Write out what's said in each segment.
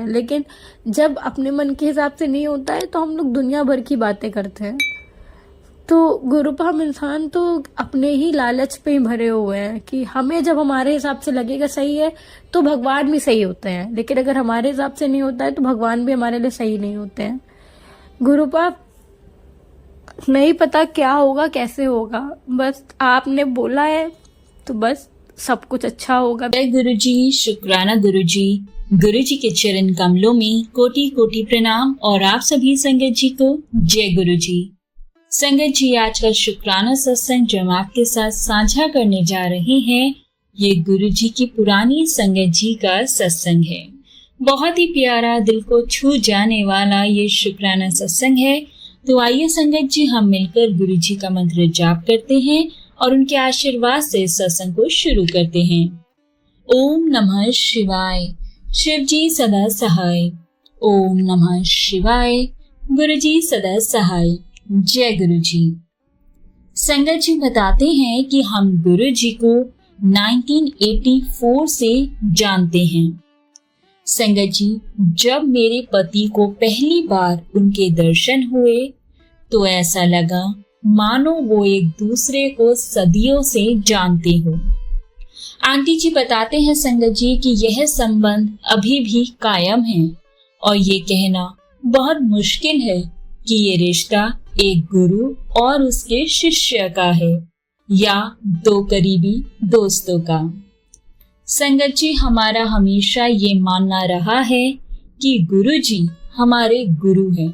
लेकिन जब अपने मन के हिसाब से नहीं होता है तो हम लोग दुनिया भर की बातें करते हैं। तो गुरुपाम इंसान तो अपने ही लालच पे ही भरे हुए हैं कि हमें जब हमारे हिसाब से लगेगा सही है तो भगवान भी सही होते हैं, लेकिन अगर हमारे हिसाब से नहीं होता है तो भगवान भी हमारे लिए सही नहीं होते हैं। गुरुपाम नहीं पता क्या होगा कैसे होगा, बस आपने बोला है तो बस सब कुछ अच्छा होगा। जय गुरु जी, शुक्राना गुरु जी। गुरु जी के चरण कमलों में कोटि कोटि प्रणाम और आप सभी संगत जी को जय गुरु जी। संगत जी, आज का शुक्राना सत्संग जो हम आपके साथ साझा करने जा रहे हैं, ये गुरु जी की पुरानी संगत जी का सत्संग है। बहुत ही प्यारा, दिल को छू जाने वाला ये शुक्राना सत्संग है। तो आइए संगत जी, हम मिलकर गुरु जी का मंत्र जाप करते हैं और उनके आशीर्वाद से सत्संग को शुरू करते हैं। ओम नमः शिवाय, शिव जी सदा सहाय। ओम नमः शिवाय, गुरु जी सदा सहाय। जय गुरु जी। संगत जी बताते हैं कि हम गुरु जी को 1984 से जानते हैं। संगत जी, जब मेरे पति को पहली बार उनके दर्शन हुए तो ऐसा लगा मानो वो एक दूसरे को सदियों से जानते हो। आंटी जी बताते हैं संगत जी कि यह संबंध अभी भी कायम है और ये कहना बहुत मुश्किल है कि ये रिश्ता एक गुरु और उसके शिष्य का है या दो करीबी दोस्तों का। संगत जी, हमारा हमेशा ये मानना रहा है कि गुरु जी हमारे गुरु हैं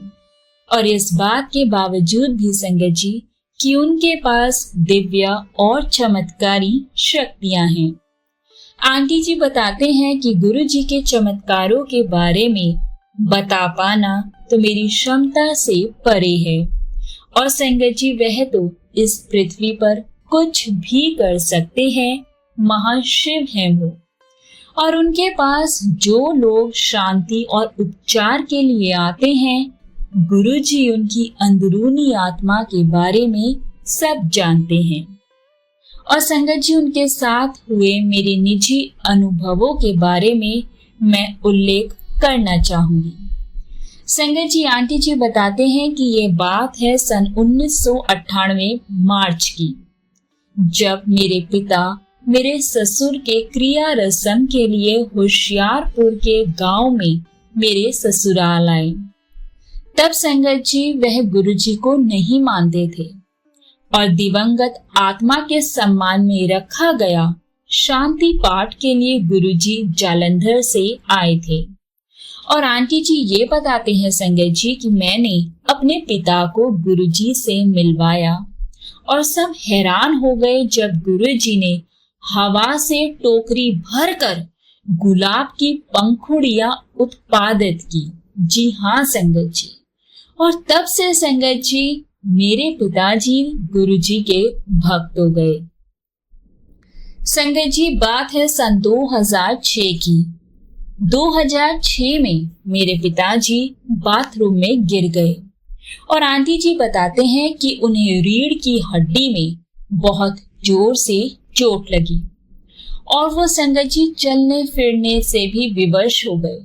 और इस बात के बावजूद भी संगत जी कि उनके पास दिव्य और चमत्कारी शक्तियां हैं। आंटी जी बताते हैं कि गुरु जी के चमत्कारों के बारे में बता पाना तो मेरी क्षमता से परे है और संगत जी वह तो इस पृथ्वी पर कुछ भी कर सकते हैं, महाशिव हैं वो। और उनके पास जो लोग शांति और उपचार के लिए आते हैं, गुरु जी उनकी अंदरूनी आत्मा के बारे में सब जानते हैं। और संगत जी, उनके साथ हुए मेरे निजी अनुभवों के बारे में मैं उल्लेख करना चाहूंगी। संगत जी, आंटी जी बताते हैं कि ये बात है सन 1998 मार्च की, जब मेरे पिता मेरे ससुर के क्रिया रस्म के लिए होशियारपुर के गांव में मेरे ससुराल आए। तब संगत जी वह गुरु जी को नहीं मानते थे और दिवंगत आत्मा के सम्मान में रखा गया शांति पाठ के लिए गुरु जी जालंधर से आए थे। और आंटी जी ये बताते हैं संगत जी कि मैंने अपने पिता को गुरु जी से मिलवाया और सब हैरान हो गए जब गुरु जी ने हवा से टोकरी भरकर गुलाब की पंखुड़ियां उत्पादित की। जी हाँ संगत जी, और तब से संगत जी मेरे पिताजी गुरु जी के भक्त हो गए। संगत जी बात है सन 2006 की। 2006 में मेरे पिताजी बाथरूम में गिर गए और आंटी जी बताते हैं कि उन्हें रीढ़ की हड्डी में बहुत जोर से चोट लगी और वो संगत जी चलने फिरने से भी विवश हो गए।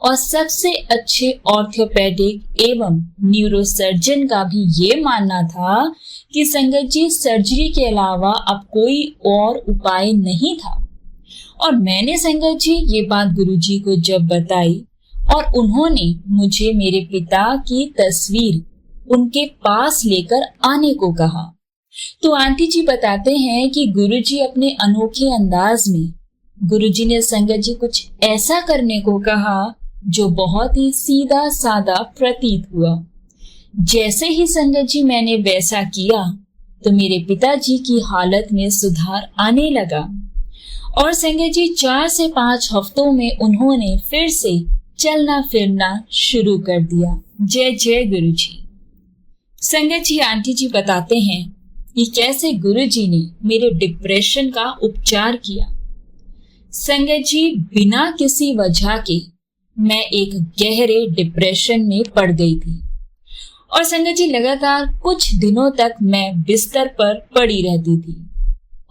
और सबसे अच्छे ऑर्थोपेडिक एवं न्यूरोसर्जन का भी ये मानना था कि संगत जी सर्जरी के अलावा अब कोई और उपाय नहीं था। और मैंने संगत जी ये बात गुरुजी को जब बताई और उन्होंने मुझे मेरे पिता की तस्वीर उनके पास लेकर आने को कहा, तो आंटी जी बताते हैं कि गुरुजी अपने अनोखे अंदाज में गुरुजी ने संगत जी कुछ ऐसा करने को कहा जो बहुत ही सीधा साधा प्रतीत हुआ। जैसे ही संगत जी मैंने वैसा किया तो मेरे पिताजी की हालत में सुधार आने लगा और संगत जी 4 से 5 हफ्तों में उन्होंने फिर से चलना फिरना शुरू कर दिया। जय जय गुरु जी। संगत जी आंटी जी बताते हैं कि कैसे गुरु जी ने मेरे डिप्रेशन का उपचार किया। संगत जी बिना किसी वजह के मैं एक गहरे डिप्रेशन में पड़ गई थी और संगत जी लगातार कुछ दिनों तक मैं बिस्तर पर पड़ी रहती थी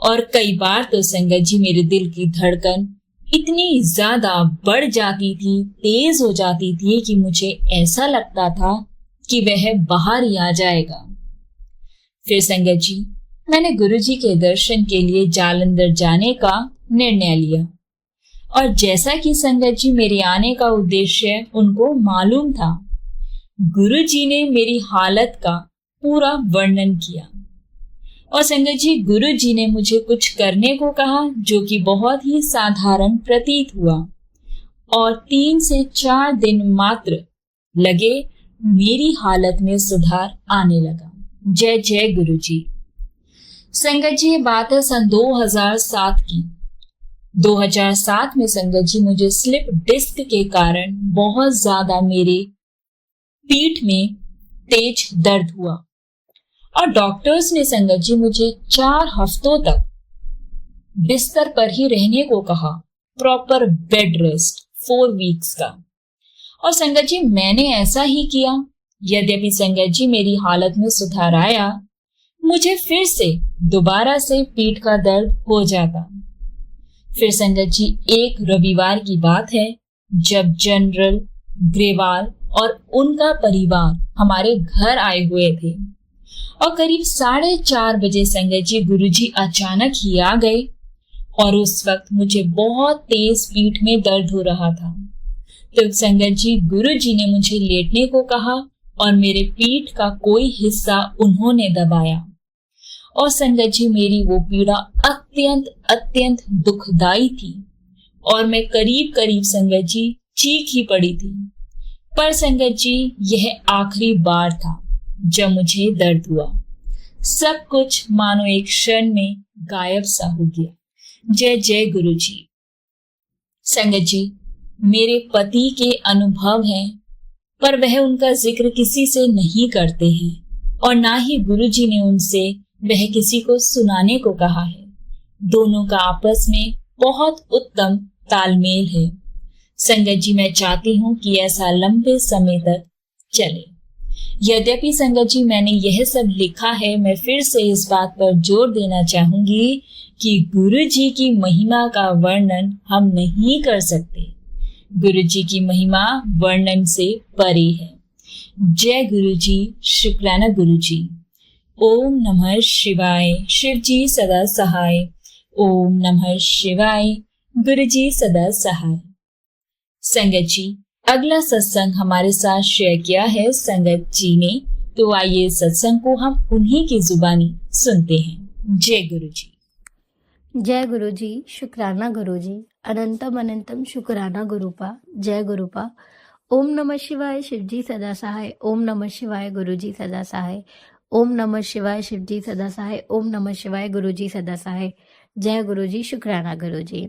और कई बार तो संगत जी मेरे दिल की धड़कन इतनी ज्यादा बढ़ जाती थी, तेज हो जाती थी कि मुझे ऐसा लगता था कि वह बाहर ही आ जाएगा। फिर संगत जी, मैंने गुरुजी के दर्शन के लिए जालंधर जाने का निर्णय लिया और जैसा कि संगत जी मेरे आने का उद्देश्य उनको मालूम था, गुरुजी ने मेरी हालत का पूरा वर्णन किया और संगत जी गुरुजी ने मुझे कुछ करने को कहा जो कि बहुत ही साधारण प्रतीत हुआ और 3 से 4 दिन मात्र लगे, मेरी हालत में सुधार आने लगा। जय जय गुरुजी। संगत जी ये बात है सन 2007 की। 2007 में संगत जी मुझे स्लिप डिस्क के कारण बहुत ज्यादा मेरे पीठ में तेज दर्द हुआ और डॉक्टर्स ने संगत जी मुझे 4 हफ्तों तक बिस्तर पर ही रहने को कहा, प्रॉपर बेड रेस्ट 4 वीक्स का। और संगत जी मैंने ऐसा ही किया। यद्यपि संगत जी मेरी हालत में सुधार आया, मुझे फिर से दोबारा से पीठ का दर्द हो जाता। फिर संगत जी एक रविवार की बात है जब जनरल ग्रेवाल और उनका परिवार हमारे घर आए हुए थे और करीब 4:30 बजे संगत जी गुरुजी अचानक ही आ गए और उस वक्त मुझे बहुत तेज पीठ में दर्द हो रहा था। तो संगत जी गुरुजी ने मुझे लेटने को कहा और मेरे पीठ का कोई हिस्सा उन्होंने दबाया और संगत जी मेरी वो पीड़ा अत्यंत अत्यंत दुखदाई थी और मैं करीब करीब संगत जी चीख ही पड़ी थी। पर संगत जी यह आखिरी बार था जब मुझे दर्द हुआ। सब कुछ मानो एक क्षण में गायब सा हो गया। जय जय गुरुजी। संगत जी मेरे पति के अनुभव हैं, पर वह उनका जिक्र किसी से नहीं करते हैं और ना ही गुरुजी ने उनसे वह किसी को सुनाने को कहा है। दोनों का आपस में बहुत उत्तम तालमेल है। संगत जी मैं चाहती हूँ कि ऐसा लंबे समय तक चले। यद्यपि संगत जी मैंने यह सब लिखा है, मैं फिर से इस बात पर जोर देना चाहूंगी कि गुरुजी की महिमा का वर्णन हम नहीं कर सकते। गुरुजी की महिमा वर्णन से परे है। जय गुरुजी, शुक्राना गुरुजी। ओम नमः शिवाय, शिवजी सदा सहाय। ओम नमः शिवाय, गुरुजी सदा सहाय। संगत जी अगला सत्संग हमारे साथ शेयर किया है संगत जी ने, तो आइए सत्संग को हम उन्हीं की जुबानी सुनते हैं। जय गुरुजी। जय गुरुजी, शुक्राना गुरुजी। अनंतम अनंतम शुक्राना गुरुपा। जय गुरुपा। ओम नमः शिवाय, शिवजी सदा सहाय। ओम नमः शिवाय, गुरुजी सदा सहाय। ओम नमः शिवाय, शिवजी सदा सहाय। ओम नमः शिवाय, गुरुजी सदा सहाय। जय गुरुजी, शुक्राना गुरुजी।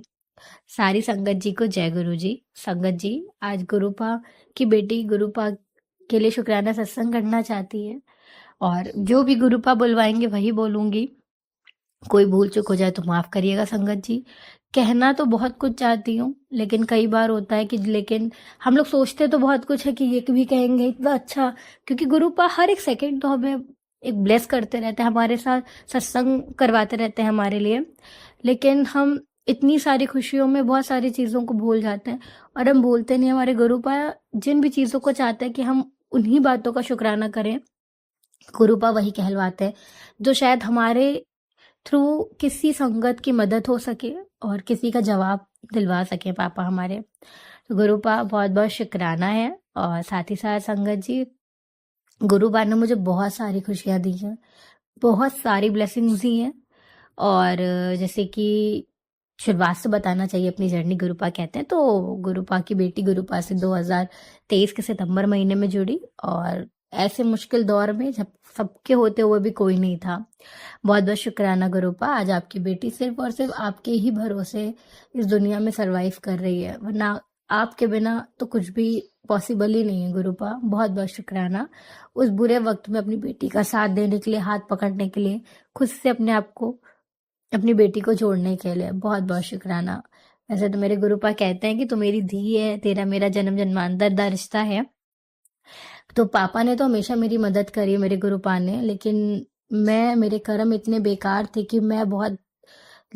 सारी संगत जी को जय गुरुजी। संगत जी आज गुरुपा की बेटी गुरुपा के लिए शुक्राना सत्संग करना चाहती है और जो भी गुरुपा बुलवाएंगे वही बोलूंगी। कोई भूल चूक हो जाए तो माफ करिएगा संगत जी। कहना तो बहुत कुछ चाहती हूँ, लेकिन कई बार होता है कि लेकिन हम लोग सोचते तो बहुत कुछ है कि ये भी कहेंगे इतना अच्छा, क्योंकि गुरुपा हर एक सेकंड तो हमें एक ब्लेस करते रहते हैं, हमारे साथ सत्संग करवाते रहते हैं हमारे लिए, लेकिन हम इतनी सारी खुशियों में बहुत सारी चीज़ों को भूल जाते हैं और हम भूलते नहीं। हमारे गुरुपा जिन भी चीज़ों को चाहते हैं कि हम उन्हीं बातों का शुक्राना करें, गुरुपा वही कहलवाते हैं जो शायद हमारे थ्रू किसी संगत की मदद हो सके और किसी का जवाब दिलवा सके पापा हमारे। तो गुरुपा बहुत बहुत शुक्राना है। और साथ ही साथ संगत जी गुरुपा ने मुझे बहुत सारी खुशियाँ दी हैं, बहुत सारी ब्लेसिंग्स दी हैं। और जैसे कि शुरुआत से बताना चाहिए अपनी जर्नी, गुरुपा कहते हैं तो गुरुपा की बेटी गुरुपा से 2023 के सितंबर महीने में जुड़ी और ऐसे मुश्किल दौर में जब सबके होते हुए भी कोई नहीं था। बहुत बहुत शुक्राना गुरुपा, आज आपकी बेटी सिर्फ और सिर्फ आपके ही भरोसे इस दुनिया में सरवाइव कर रही है, वरना आपके बिना तो कुछ भी पॉसिबल ही नहीं है गुरुपा। बहुत बहुत शुक्राना उस बुरे वक्त में अपनी बेटी का साथ देने के लिए, हाथ पकड़ने के लिए, खुद से अपने आप को अपनी बेटी को जोड़ने के लिए। बहुत बहुत शुक्राना। वैसे तो मेरे गुरुपा कहते हैं कि तू मेरी धी है, तेरा मेरा जन्म जन्मांतर का रिश्ता है। तो पापा ने तो हमेशा मेरी मदद करी, मेरे गुरुपा ने, लेकिन मेरे कर्म इतने बेकार थे कि मैं बहुत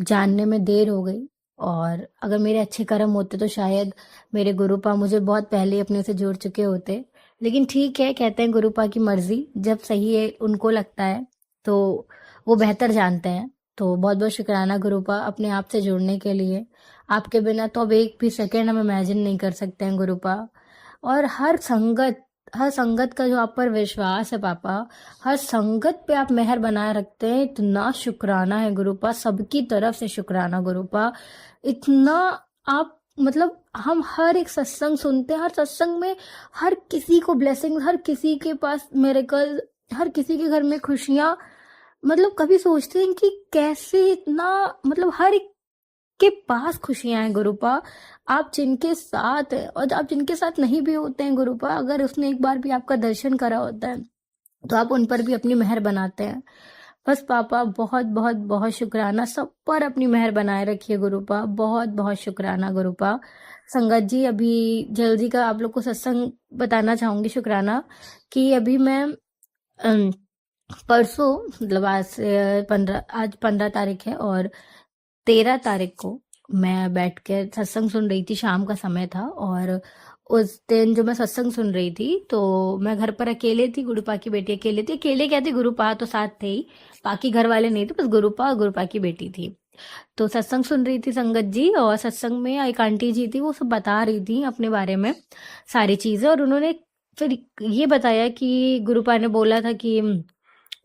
जानने में देर हो गई और अगर मेरे अच्छे कर्म होते तो शायद मेरे गुरुपा मुझे बहुत पहले ही अपने से जोड़ चुके होते। लेकिन ठीक है, कहते हैं गुरुपा की मर्जी, जब सही है उनको लगता है तो वो बेहतर जानते हैं। तो बहुत बहुत शुक्राना गुरुपा अपने आप से जुड़ने के लिए। आपके बिना तो अब एक भी सेकंड हम इमेजिन नहीं कर सकते हैं गुरुपा। और हर संगत का जो आप पर विश्वास है पापा, हर संगत पे आप मेहर बनाए रखते हैं, इतना शुक्राना है गुरुपा, सबकी तरफ से शुक्राना गुरुपा। इतना आप मतलब हम हर एक सत्संग सुनते हैं, हर सत्संग में हर किसी को ब्लेसिंग, हर किसी के पास मिरेकल, हर किसी के घर में खुशियां। मतलब कभी सोचते हैं कि कैसे इतना, मतलब हर एक के पास खुशियां हैं गुरुपा। आप जिनके साथ हैं और आप जिनके साथ नहीं भी होते हैं गुरुपा, अगर उसने एक बार भी आपका दर्शन करा होता है तो आप उन पर भी अपनी मेहर बनाते हैं। बस पापा बहुत बहुत बहुत शुक्राना, सब पर अपनी मेहर बनाए रखिए गुरुपा, बहुत बहुत शुक्राना गुरुपा। संगत जी, अभी जल्दी का आप लोग को सत्संग बताना चाहूंगी शुक्राना कि अभी मैं परसों, मतलब आज 15 तारीख है और 13 तारीख को मैं बैठ के सत्संग सुन रही थी, शाम का समय था। और उस दिन जो मैं सत्संग सुन रही थी तो मैं घर पर अकेले थी, गुरुपा की बेटी अकेले थी। अकेले क्या थी, गुरुपा तो साथ थे ही, बाकी घर वाले नहीं थे, बस गुरुपा और गुरुपा की बेटी थी। तो सत्संग सुन रही थी संगत जी, और सत्संग में एक आंटी जी थी, वो सब बता रही थी अपने बारे में सारी चीजें। और उन्होंने फिर ये बताया कि गुरुपा ने बोला था कि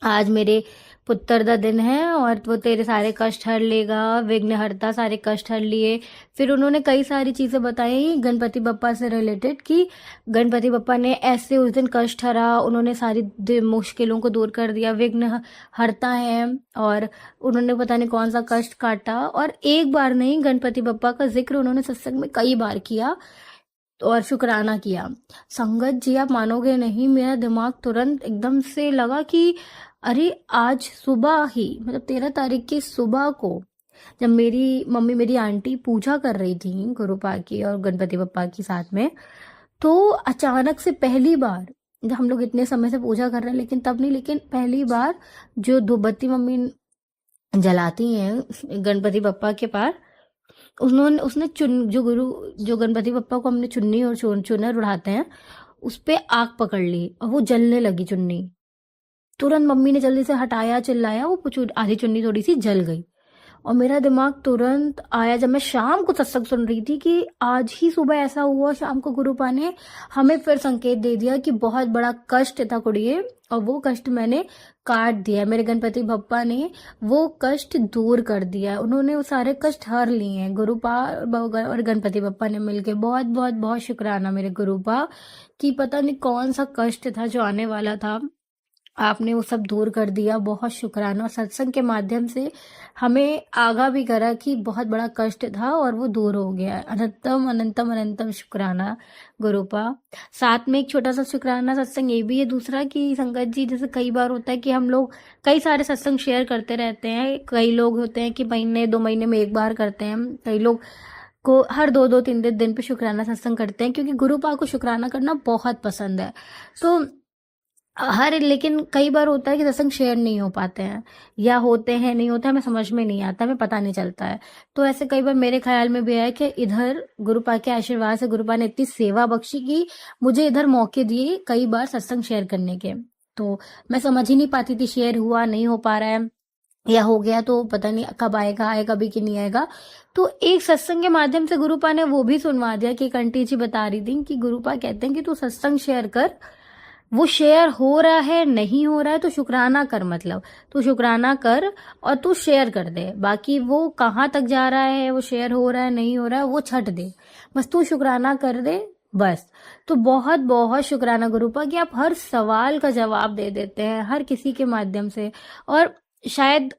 आज मेरे पुत्र का दिन है और वो तेरे सारे कष्ट हर लेगा, विघ्नहर्ता सारे कष्ट हर लिए। फिर उन्होंने कई सारी चीजें बताई गणपति बप्पा से रिलेटेड कि गणपति बप्पा ने ऐसे उस दिन कष्ट हरा, उन्होंने सारी मुश्किलों को दूर कर दिया, विघ्न हरता है। और उन्होंने पता नहीं कौन सा कष्ट काटा, और एक बार नहीं, गणपति बप्पा का जिक्र उन्होंने सत्संग में कई बार किया और शुक्राना किया। संगत जी, आप मानोगे नहीं, मेरा दिमाग तुरंत एकदम से लगा कि अरे आज सुबह ही, मतलब 13 तारीख की सुबह को, जब मेरी मम्मी, मेरी आंटी पूजा कर रही थी गुरुपा की और गणपति बप्पा की साथ में, तो अचानक से पहली बार, जब हम लोग इतने समय से पूजा कर रहे हैं लेकिन तब नहीं, लेकिन पहली बार जो धूपबत्ती मम्मी जलाती हैं गणपति बप्पा के पास, उसने जो गणपति बप्पा को हमने चुन्नी और चुनर उड़ाते हैं उस पे आग पकड़ ली और वो जलने लगी चुन्नी। तुरंत मम्मी ने जल्दी से हटाया, चिल्लाया, वो आधी चुन्नी थोड़ी सी जल गई। और मेरा दिमाग तुरंत आया जब मैं शाम को सत्संग सुन रही थी कि आज ही सुबह ऐसा हुआ, शाम को गुरुपा ने हमें फिर संकेत दे दिया कि बहुत बड़ा कष्ट था कुड़िए, और वो कष्ट मैंने काट दिया, मेरे गणपति बप्पा ने वो कष्ट दूर कर दिया, उन्होंने वो सारे कष्ट हर लिए हैं गुरुपा और गणपति बप्पा ने मिलके। बहुत बहुत बहुत शुक्राना मेरे गुरुपा कि पता नहीं कौन सा कष्ट था जो आने वाला था, आपने वो सब दूर कर दिया, बहुत शुक्राना। और सत्संग के माध्यम से हमें आगाह भी करा कि बहुत बड़ा कष्ट था और वो दूर हो गया। अनंतम अनंतम अनंतम शुक्राना गुरुपा। साथ में एक छोटा सा शुक्राना सत्संग ये भी है दूसरा कि संगत जी, जैसे कई बार होता है कि हम लोग कई सारे सत्संग शेयर करते रहते हैं, कई लोग होते हैं कि महीने 2 महीने में एक बार करते हैं, कई लोग को हर 2-2 3 दिन पे शुक्राना सत्संग करते हैं, क्योंकि गुरुपा को शुक्राना करना बहुत पसंद है। तो लेकिन कई बार होता है कि सत्संग शेयर नहीं हो पाते हैं, या होते हैं नहीं होते, हमें समझ में नहीं आता, हमें पता नहीं चलता है। तो ऐसे कई बार मेरे ख्याल में भी आया कि इधर गुरुपा के आशीर्वाद से गुरुपा ने इतनी सेवा बख्शी कि मुझे इधर मौके दिए कई बार सत्संग शेयर करने के। तो मैं समझ ही नहीं पाती थी शेयर हुआ नहीं हो पा रहा है, या हो गया तो पता नहीं कब आएगा भी कि नहीं आएगा। तो एक सत्संग के माध्यम से गुरुपा ने वो भी सुनवा दिया कि एक आंटी जी बता रही थी कि गुरुपा कहते हैं कि तू सत्संग शेयर कर, वो शेयर हो रहा है नहीं हो रहा है तो शुक्राना कर, मतलब तू शुक्राना कर और तू शेयर कर दे, बाकी वो कहाँ तक जा रहा है, वो शेयर हो रहा है नहीं हो रहा है वो छट दे, बस तू शुक्राना कर दे बस। तो बहुत बहुत शुक्राना गुरुपा कि आप हर सवाल का जवाब दे देते हैं हर किसी के माध्यम से। और शायद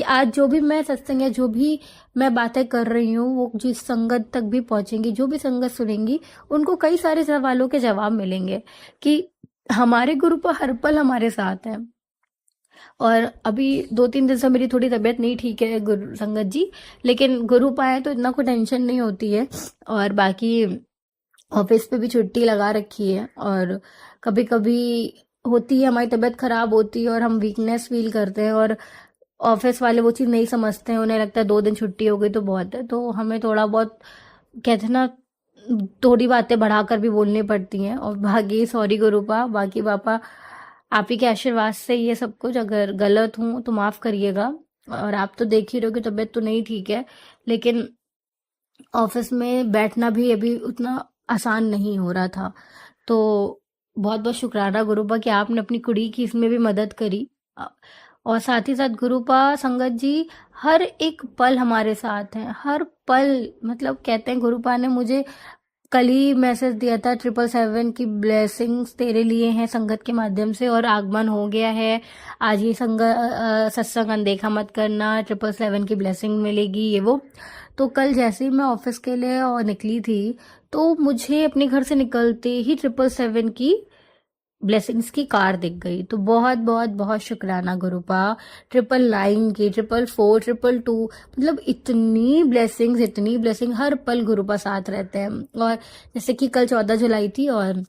आज जो भी मैं सत्संग या जो भी मैं बातें कर रही हूँ वो जिस संगत तक भी पहुंचेंगी, जो भी संगत सुनेंगी, उनको कई सारे सवालों के जवाब मिलेंगे कि हमारे गुरुपा हर पल हमारे साथ है। और अभी 2-3 दिन से मेरी थोड़ी तबीयत नहीं ठीक है गुरु संगत जी, लेकिन गुरुपा है तो इतना कोई टेंशन नहीं होती है। और बाकी ऑफिस पे भी छुट्टी लगा रखी है, और कभी कभी होती है हमारी तबीयत खराब होती है और हम वीकनेस फील करते हैं, और ऑफिस वाले वो चीज़ नहीं समझते हैं, उन्हें लगता है 2 दिन छुट्टी हो गई तो बहुत है। तो हमें थोड़ा बहुत कहते हैं ना, थोड़ी बातें बढ़ाकर भी बोलनी पड़ती हैं। और बाकी सॉरी गुरुपा, बाकी पापा आप ही के आशीर्वाद से ये सब कुछ, अगर गलत हूँ तो माफ़ करिएगा। और आप तो देख ही रहे हो कि तबीयत तो नहीं ठीक है, लेकिन ऑफिस में बैठना भी अभी उतना आसान नहीं हो रहा था। तो बहुत बहुत शुक्राना गुरुपा कि आपने अपनी कुड़ी की इसमें भी मदद करी। और साथ ही साथ गुरुपा, संगत जी, हर एक पल हमारे साथ हैं, हर पल। मतलब कहते हैं गुरुपा ने मुझे कल ही मैसेज दिया था, 777 की ब्लेसिंग्स तेरे लिए हैं संगत के माध्यम से, और आगमन हो गया है आज ही। सत्संग अनदेखा मत करना, 777 की ब्लेसिंग मिलेगी, ये वो। तो कल जैसे ही मैं ऑफिस के लिए और निकली थी, तो मुझे अपने घर से निकलते ही 777 की ब्लेसिंग्स की कार दिख गई। तो बहुत बहुत बहुत शुक्राना गुरुपा। 999 की, 444, 222, मतलब इतनी ब्लेसिंग हर पल गुरुपा साथ रहते हैं। और जैसे कि कल 14 जुलाई थी, और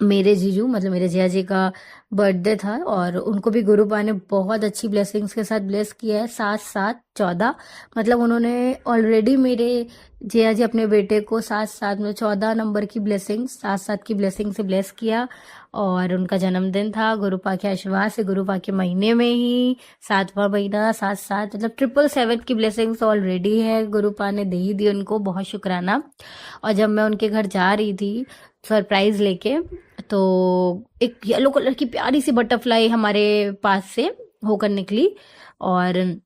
मेरे जीजू मतलब मेरे जिया जी का बर्थडे था, और उनको भी गुरुपा ने बहुत अच्छी ब्लेसिंग्स के साथ ब्लेस किया है। 7-7-14, मतलब उन्होंने ऑलरेडी मेरे जिया जी अपने बेटे को 7-7 में 14 नंबर की ब्लेसिंग, 7-7 की ब्लेसिंग से ब्लेस किया। और उनका जन्मदिन था, गुरुपा के आशीर्वाद से, गुरुपा के महीने में ही 7वां महीना 7-7, मतलब 777 की ब्लेसिंग्स ऑलरेडी है, गुरुपा ने दे ही दी उनको। बहुत शुक्राना। और जब मैं उनके घर जा रही थी सरप्राइज लेके, तो एक येलो कलर की प्यारी सी बटरफ्लाई हमारे पास से होकर निकली, और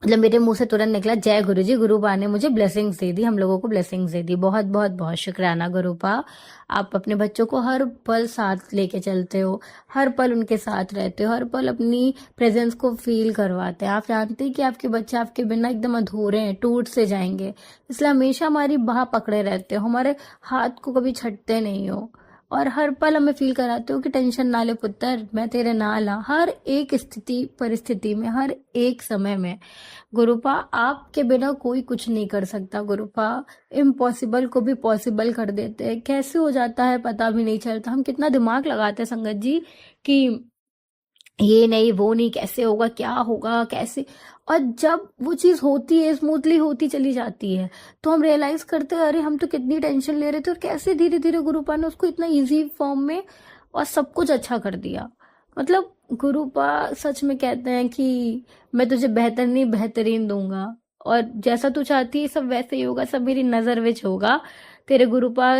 मतलब मेरे मुंह से तुरंत निकला, जय गुरु जी। गुरुपा ने मुझे ब्लेसिंग्स दे दी, हम लोगों को ब्लेसिंग्स दे दी। बहुत बहुत बहुत शुक्राना गुरुपा। आप अपने बच्चों को हर पल साथ लेके चलते हो, हर पल उनके साथ रहते हो, हर पल अपनी प्रेजेंस को फील करवाते हैं। आप जानते हैं कि आपके बच्चे आपके बिना एकदम अधूरे हैं, टूट से जाएंगे, इसलिए हमेशा हमारी बाह पकड़े रहते हो, हमारे हाथ को कभी छटते नहीं हो, और हर पल हमें फील कराते हो कि टेंशन ना ले पुत्र, मैं तेरे नाल हाँ, हर एक स्थिति परिस्थिति में, हर एक समय में। गुरुपा, आपके बिना कोई कुछ नहीं कर सकता गुरुपा। इम्पॉसिबल को भी पॉसिबल कर देते हैं, कैसे हो जाता है पता भी नहीं चलता। हम कितना दिमाग लगाते हैं संगत जी कि ये नहीं वो नहीं, कैसे होगा, क्या होगा, कैसे। और जब वो चीज़ होती है, स्मूथली होती चली जाती है, तो हम रियलाइज करते हैं अरे हम तो कितनी टेंशन ले रहे थे, और कैसे धीरे धीरे गुरुपा ने उसको इतना इजी फॉर्म में और सब कुछ अच्छा कर दिया। मतलब गुरुपा सच में कहते हैं कि मैं तुझे बेहतर नहीं बेहतरीन दूंगा, और जैसा तू चाहती है सब वैसे ही होगा, सब मेरी नज़र विच होगा, तेरे गुरुपा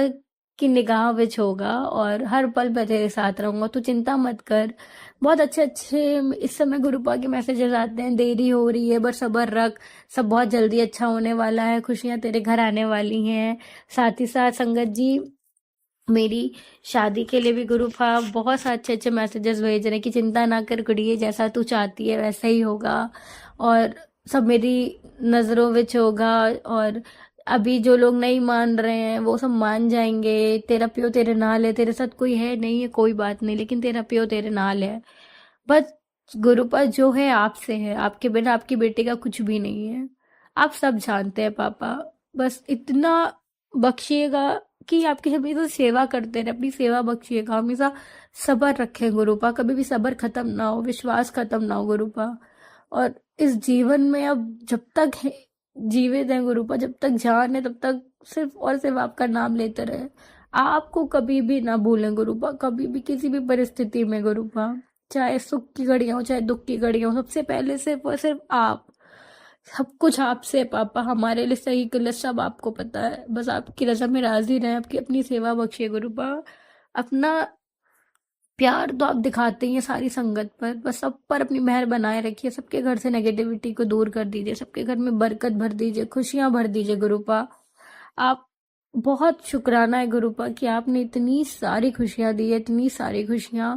की निगाह विच होगा, और हर पल मैं तेरे साथ रहूंगा, तू चिंता मत कर। बहुत अच्छे अच्छे इस समय गुरुपा के मैसेजेस आते हैं, देरी हो रही है बस सब्र रख, सब बहुत जल्दी अच्छा होने वाला है, खुशियां तेरे घर आने वाली हैं। साथ ही साथ संगत जी, मेरी शादी के लिए भी गुरुपा बहुत सारे अच्छे अच्छे मैसेजेस भेज रहे हैं कि चिंता ना कर कुड़िए, जैसा तू चाहती है वैसा ही होगा, और सब मेरी नज़रों विच होगा। और अभी जो लोग नहीं मान रहे हैं वो सब मान जाएंगे, तेरा प्यो तेरे नाल है, तेरे साथ कोई है नहीं है कोई बात नहीं, लेकिन तेरा प्यो तेरे नाल है। बस गुरुपा जो है आपसे है, आपके बिना आपकी बेटी का कुछ भी नहीं है, आप सब जानते हैं पापा। बस इतना बख्शिएगा कि आपकी हमेशा सेवा करते रहे, अपनी सेवा बख्शिएगा, हमेशा सब्र रखें गुरुपा, कभी भी सब्र खत्म ना हो, विश्वास खत्म ना हो गुरुपा। और इस जीवन में अब जब तक है, जीवित हैं गुरुपा, जब तक जान है तब तक सिर्फ और सिर्फ आपका नाम लेते रहे, आपको कभी भी ना भूलें गुरुपा, कभी भी किसी भी परिस्थिति में गुरुपा, चाहे सुख की घड़ियां हो चाहे दुख की घड़ियां हो, सबसे पहले सिर्फ और सिर्फ आप। सब कुछ आपसे है पापा, हमारे लिए सही गलत सब आपको पता है, बस आपकी रजा में राजी रहें, आपकी अपनी सेवा बख्शिए गुरुपा। अपना प्यार तो आप दिखाते ही हैं सारी संगत पर, बस सब पर अपनी मेहर बनाए रखिए, सबके घर से नेगेटिविटी को दूर कर दीजिए, सबके घर में बरकत भर दीजिए, खुशियां भर दीजिए गुरुपा। आप बहुत शुक्राना है गुरुपा कि आपने इतनी सारी खुशियां दी है, इतनी सारी खुशियां।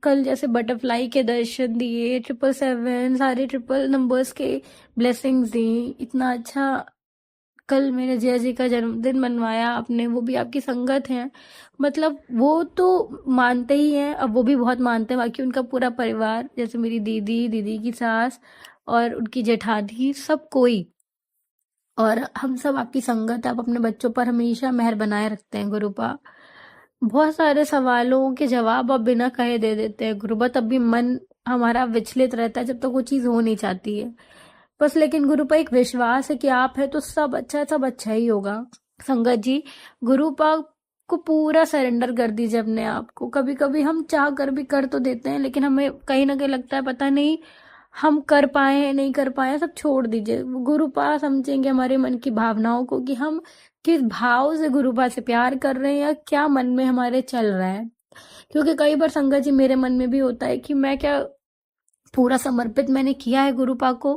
कल जैसे बटरफ्लाई के दर्शन दिए, 777 सारे ट्रिपल नंबर्स के ब्लेसिंग्स दी, इतना अच्छा। कल मेरे जय जी का जन्मदिन मनवाया आपने, वो भी आपकी संगत हैं, मतलब वो तो मानते ही हैं, अब वो भी बहुत मानते हैं, बाकी उनका पूरा परिवार, जैसे मेरी दीदी, दीदी की सास और उनकी जेठानी, सब कोई, और हम सब आपकी संगत है। आप अपने बच्चों पर हमेशा मेहर बनाए रखते हैं गुरुपा। बहुत सारे सवालों के जवाब आप बिना कहे दे देते हैं गुरुपा, तब भी मन हमारा विचलित रहता है जब तक वो चीज़ हो नहीं चाहती है। बस लेकिन गुरुपा एक विश्वास है कि आप है तो सब अच्छा ही होगा। संगत जी, गुरुपा को पूरा सरेंडर कर दीजिए अपने आप को। कभी कभी हम चाह कर भी कर तो देते हैं, लेकिन हमें कहीं ना कहीं लगता है पता नहीं हम कर पाए नहीं कर पाए, सब छोड़ दीजिए। गुरुपा समझेंगे हमारे मन की भावनाओं को कि हम किस भाव से गुरुपा से प्यार कर रहे हैं या क्या मन में हमारे चल रहा है। क्योंकि कई बार संगत जी मेरे मन में भी होता है कि मैं क्या पूरा समर्पित मैंने किया है गुरुपा को,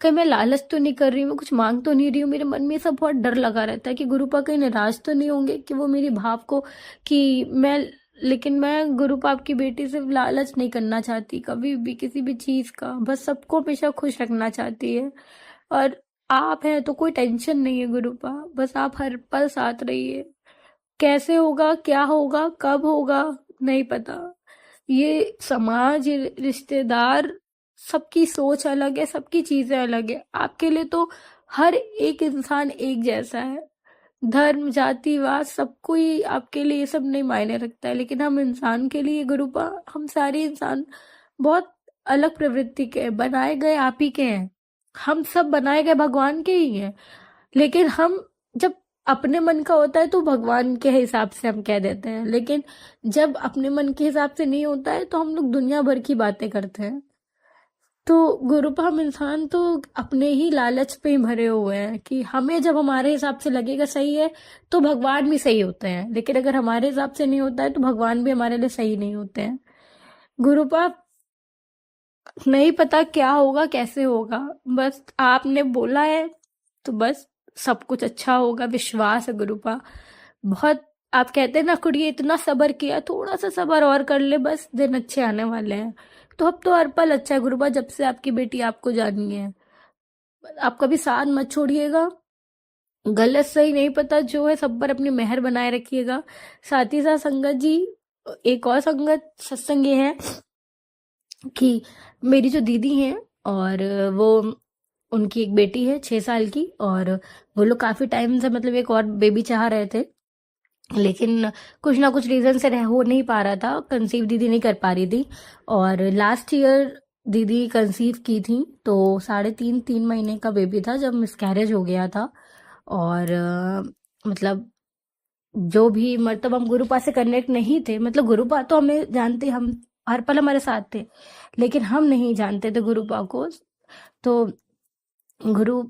कहीं मैं लालच तो नहीं कर रही हूँ, कुछ मांग तो नहीं रही हूँ। मेरे मन में सब बहुत डर लगा रहता है कि गुरुपा कहीं निराश तो नहीं होंगे कि वो मेरी भाव को कि मैं, लेकिन मैं गुरुपा की बेटी से लालच नहीं करना चाहती कभी भी किसी भी चीज का, बस सबको हमेशा खुश रखना चाहती है। और आप हैं तो कोई टेंशन नहीं है गुरुपा, बस आप हर पल साथ रहिए। कैसे होगा, क्या होगा, कब होगा, नहीं पता। ये समाज, ये रिश्तेदार, सबकी सोच अलग है, सबकी चीजें अलग है। आपके लिए तो हर एक इंसान एक जैसा है। धर्म, जातिवाद, सब कोई आपके लिए ये सब नहीं मायने रखता है, लेकिन हम इंसान के लिए गुरुपा, हम सारे इंसान बहुत अलग प्रवृत्ति के हैं, बनाए गए आप ही के हैं। हम सब बनाए गए भगवान के ही हैं, लेकिन हम जब अपने मन का होता है तो भगवान के हिसाब से हम कह देते हैं, लेकिन जब अपने मन के हिसाब से नहीं होता है तो हम लोग दुनिया भर की बातें करते हैं। तो गुरुपा, हम इंसान तो अपने ही लालच पे ही भरे हुए हैं कि हमें जब हमारे हिसाब से लगेगा सही है तो भगवान भी सही होते हैं, लेकिन अगर हमारे हिसाब से नहीं होता है तो भगवान भी हमारे लिए सही नहीं होते हैं। गुरुपा, नहीं पता क्या होगा कैसे होगा, बस आपने बोला है तो बस सब कुछ अच्छा होगा, विश्वास है गुरुपा। बहुत, आप कहते हैं ना कुड़िए इतना सब्र किया, थोड़ा सा सब्र और कर ले, बस दिन अच्छे आने वाले हैं। तो अब तो हर पल अच्छा है गुरुपा, जब से आपकी बेटी आपको जानी है। आप कभी साथ मत छोड़िएगा, गलत सही नहीं पता, जो है सब पर अपनी मेहर बनाए रखिएगा। साथ ही साथ संगत जी, एक और संगत सत्संग ये है कि मेरी जो दीदी हैं और वो, उनकी एक बेटी है 6 साल की, और वो लोग काफी टाइम से मतलब एक और बेबी चाह रहे थे, लेकिन कुछ ना कुछ रीजन से हो नहीं पा रहा था, कंसीव दीदी नहीं कर पा रही थी। और लास्ट ईयर दीदी कंसीव की थी, तो 3.5 महीने का बेबी था जब मिसकैरेज हो गया था। और मतलब जो भी, मतलब हम गुरुपा से कनेक्ट नहीं थे, मतलब गुरुपा तो हमें जानते, हम हर पल हमारे साथ थे, लेकिन हम नहीं जानते थे गुरुपा को। तो गुरु,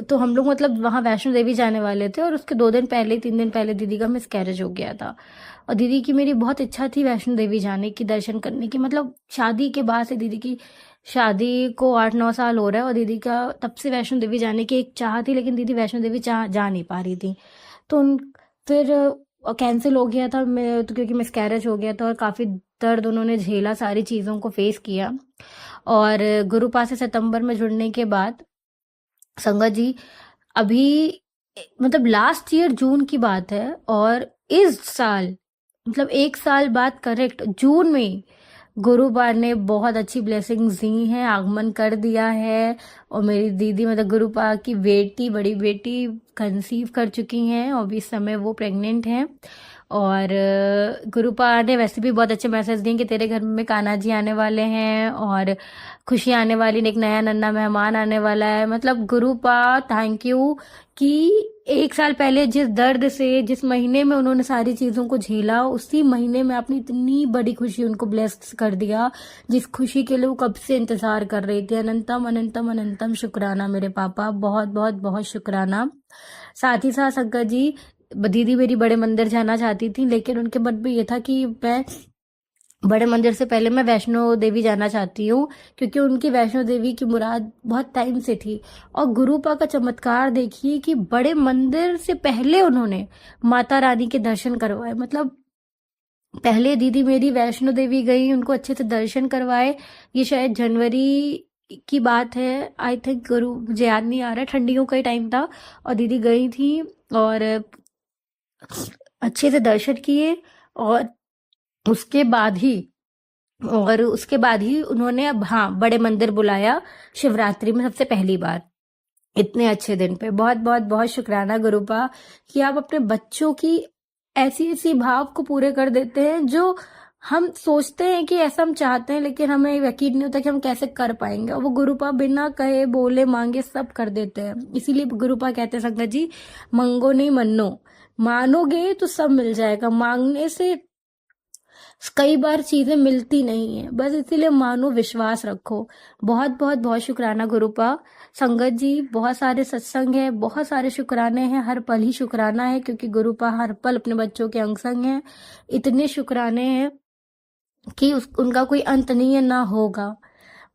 तो हम लोग मतलब वहां वैष्णो देवी जाने वाले थे, और उसके 2 दिन पहले 3 दिन पहले दीदी का मिसकैरेज हो गया था। और दीदी की मेरी बहुत इच्छा थी वैष्णो देवी जाने की, दर्शन करने की। मतलब शादी के बाद से, दीदी की शादी को 8-9 साल हो रहा है, और दीदी का तब से वैष्णो देवी जाने की एक चाह थी, लेकिन दीदी वैष्णो देवी जा नहीं पा रही थी। तो फिर कैंसिल हो गया था, मैं तो क्योंकि मिसकैरेज हो गया था, और काफी दर्द उन्होंने झेला, सारी चीजों को फेस किया। और गुरुपा से सितंबर में जुड़ने के बाद संगत जी, अभी मतलब लास्ट ईयर जून की बात है, और इस साल मतलब 1 साल बाद करेक्ट जून में गुरुपा ने बहुत अच्छी ब्लेसिंग्स दी हैं, आगमन कर दिया है। और मेरी दीदी मतलब गुरुपा की बेटी, बड़ी बेटी कंसीव कर चुकी हैं, और इस समय वो प्रेग्नेंट हैं। और गुरुपा ने वैसे भी बहुत अच्छे मैसेज दिए कि तेरे घर में कान्हा जी आने वाले हैं, और खुशी आने वाली, एक नया नन्ना मेहमान आने वाला है। मतलब गुरुपा, थैंक यू कि 1 साल पहले जिस दर्द से, जिस महीने में उन्होंने सारी चीजों को झेला, उसी महीने में आपने इतनी बड़ी खुशी उनको ब्लेस कर दिया, जिस खुशी के लिए वो कब से इंतजार कर रही थी। अनंतम अनंतम अनंतम शुक्राना मेरे पापा, बहुत बहुत बहुत शुक्राना। साथ ही साथ शंकर जी, दीदी मेरी बड़े मंदिर जाना चाहती थी, लेकिन उनके मन में ये था कि मैं बड़े मंदिर से पहले मैं वैष्णो देवी जाना चाहती हूँ, क्योंकि उनकी वैष्णो देवी की मुराद बहुत टाइम से थी। और गुरुपा का चमत्कार देखिए कि बड़े मंदिर से पहले उन्होंने माता रानी के दर्शन करवाए। मतलब पहले दीदी मेरी वैष्णो देवी गई, उनको अच्छे से दर्शन करवाए। ये शायद जनवरी की बात है, आई थिंक, गुरु मुझे याद नहीं आ रहा, ठंडियों का ही टाइम था, और दीदी गई थी और अच्छे से दर्शन किए। और उसके बाद ही उन्होंने, अब हाँ, बड़े मंदिर बुलाया शिवरात्रि में सबसे पहली बार, इतने अच्छे दिन पे। बहुत बहुत बहुत शुक्राना गुरुपा कि आप अपने बच्चों की ऐसी ऐसी भाव को पूरे कर देते हैं जो हम सोचते हैं कि ऐसा हम चाहते हैं, लेकिन हमें यकीन नहीं होता कि हम कैसे कर पाएंगे, और वो गुरुपा बिना कहे बोले मांगे सब कर देते हैं। इसीलिए गुरुपा कहते हैं संगत जी, मंगो नहीं मन्नो, मानोगे तो सब मिल जाएगा। मांगने से कई बार चीजें मिलती नहीं है, बस इसीलिए मानो, विश्वास रखो। बहुत बहुत बहुत शुक्राना गुरुपा। संगत जी, बहुत सारे सत्संग है, बहुत सारे शुक्राने हैं, हर पल ही शुक्राना है, क्योंकि गुरुपा हर पल अपने बच्चों के अंग संग हैं। इतने शुक्राने हैं कि उनका कोई अंत नहीं है, ना होगा।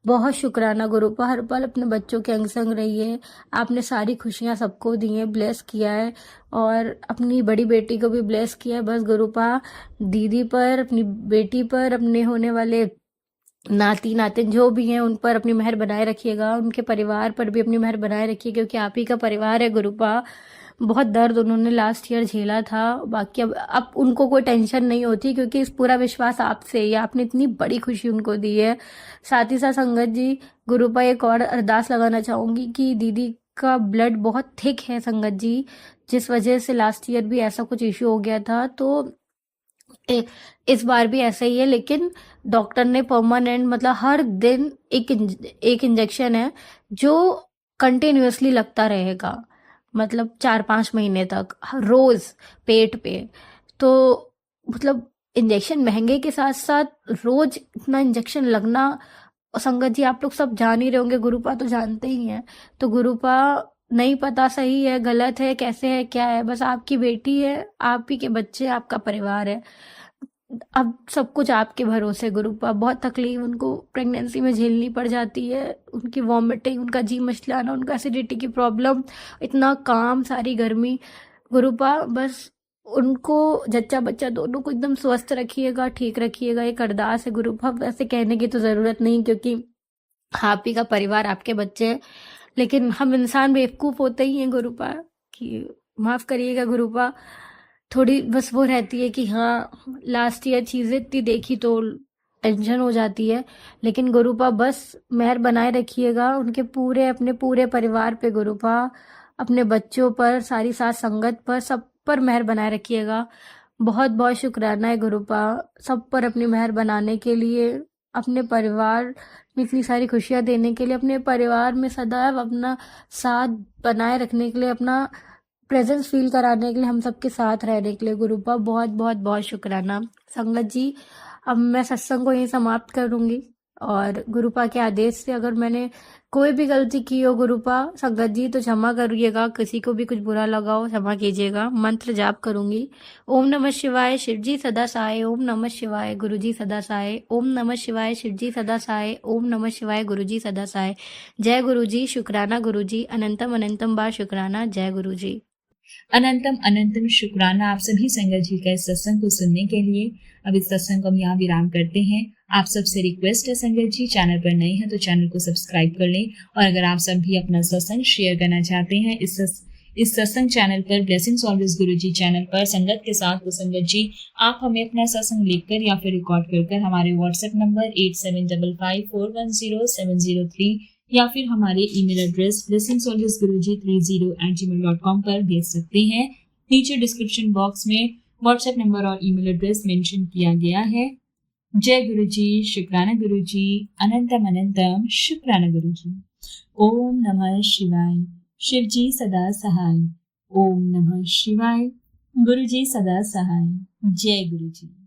बहुत शुक्राना गुरुपा, हर पल अपने बच्चों के अंग संग रहिए। आपने सारी खुशियां सबको दी हैं, ब्लेस किया है, और अपनी बड़ी बेटी को भी ब्लेस किया है। बस गुरुपा दीदी पर, अपनी बेटी पर, अपने होने वाले नाती नातिन जो भी हैं उन पर अपनी मेहर बनाए रखिएगा, उनके परिवार पर भी अपनी मेहर बनाए रखिए, क्योंकि आप ही का परिवार है गुरुपा। बहुत दर्द उन्होंने लास्ट ईयर झेला था, बाकी अब उनको कोई टेंशन नहीं होती, क्योंकि इस पूरा विश्वास आपसे ही है, आपने इतनी बड़ी खुशी उनको दी है। साथ ही साथ संगत जी, गुरुपा एक और अरदास लगाना चाहूंगी कि दीदी का ब्लड बहुत थिक है संगत जी, जिस वजह से लास्ट ईयर भी ऐसा कुछ इश्यू हो गया था, तो इस बार भी ऐसा ही है। लेकिन डॉक्टर ने परमानेंट, मतलब हर दिन एक इंजेक्शन है जो कंटिन्यूअसली लगता रहेगा, मतलब 4-5 महीने तक, रोज पेट पे। तो मतलब इंजेक्शन महंगे के साथ साथ रोज इतना इंजेक्शन लगना, और संगत जी आप लोग सब जान ही रहे होंगे, गुरुपा तो जानते ही हैं। तो गुरुपा नहीं पता सही है गलत है कैसे है क्या है, बस आपकी बेटी है, आप ही के बच्चे, आपका परिवार है, अब सब कुछ आपके भरोसे गुरुपा। बहुत तकलीफ उनको प्रेगनेंसी में झेलनी पड़ जाती है, उनकी वॉमिटिंग, उनका जी मचलाना, उनका एसिडिटी की प्रॉब्लम, इतना काम, सारी गर्मी। गुरुपा बस उनको, जच्चा बच्चा दोनों को एकदम स्वस्थ रखिएगा, ठीक रखिएगा, एक अरदास है गुरुपा। वैसे कहने की तो जरूरत नहीं, क्योंकि आप ही का परिवार, आपके बच्चे हैं, लेकिन हम इंसान बेवकूफ होते ही हैं गुरुपा, कि माफ करिएगा गुरुपा, थोड़ी बस वो रहती है कि हाँ लास्ट ईयर चीजें इतनी देखी तो टेंशन हो जाती है। लेकिन गुरुपा बस मेहर बनाए रखिएगा उनके पूरे, अपने पूरे परिवार पे गुरुपा, अपने बच्चों पर, सारी साथ संगत पर, सब पर मेहर बनाए रखिएगा। बहुत बहुत शुक्राना है गुरुपा, सब पर अपनी मेहर बनाने के लिए, अपने परिवार में इतनी सारी खुशियां देने के लिए, अपने परिवार में सदैव अपना साथ बनाए रखने के लिए, अपना प्रेजेंस फील कराने के लिए, हम सबके साथ रहने के लिए गुरुपा। बहुत बहुत बहुत शुक्राना संगत जी। अब मैं सत्संग को यहीं समाप्त करूंगी, और गुरुपा के आदेश से अगर मैंने कोई भी गलती की हो गुरुपा संगत जी तो क्षमा करिएगा, किसी को भी कुछ बुरा लगा हो क्षमा कीजिएगा। मंत्र जाप करूंगी। ओम नमः शिवाय, शिवजी सदा सहाय। ओम नमः शिवाय, गुरुजी सदा सहाय। ओम नमः शिवाय, शिवजी सदा सहाय। ओम नमः शिवाय, गुरुजी सदा सहाय। जय गुरुजी, शुक्राना गुरुजी, अनंतम अनंतम बार शुक्राना। जय गुरुजी। अनंतम अनंतम शुक्राना आप सभी संगत जी का इस सत्संग को सुनने के लिए। अब इस सत्संग को हम यहाँ विराम करते हैं। आप सबसे रिक्वेस्ट है संगत जी, चैनल पर नए हैं तो चैनल को सब्सक्राइब कर लें, और अगर आप सब भी अपना सत्संग शेयर करना चाहते हैं इस सत्संग चैनल पर, ब्लेसिंग्स ऑलवेज गुरुजी चैनल पर संगत के साथ, तो संगत जी आप हमें अपना सत्संग लिखकर या फिर रिकॉर्ड कर हमारे व्हाट्सएप नंबर 8755410703 या फिर हमारे ईमेल एड्रेस blessingsalwaysguruji30@gmail.com पर भेज सकते हैं। नीचे डिस्क्रिप्शन बॉक्स में व्हाट्सएप नंबर और ईमेल एड्रेस मेंशन किया गया है। जय गुरुजी, शुक्राना गुरुजी, अनंतम अनंतम शुक्राना गुरुजी। ओम नमः शिवाय, शिवजी सदा सहाय। ओम नमः शिवाय, गुरुजी सदा सहाय। जय गुरुजी।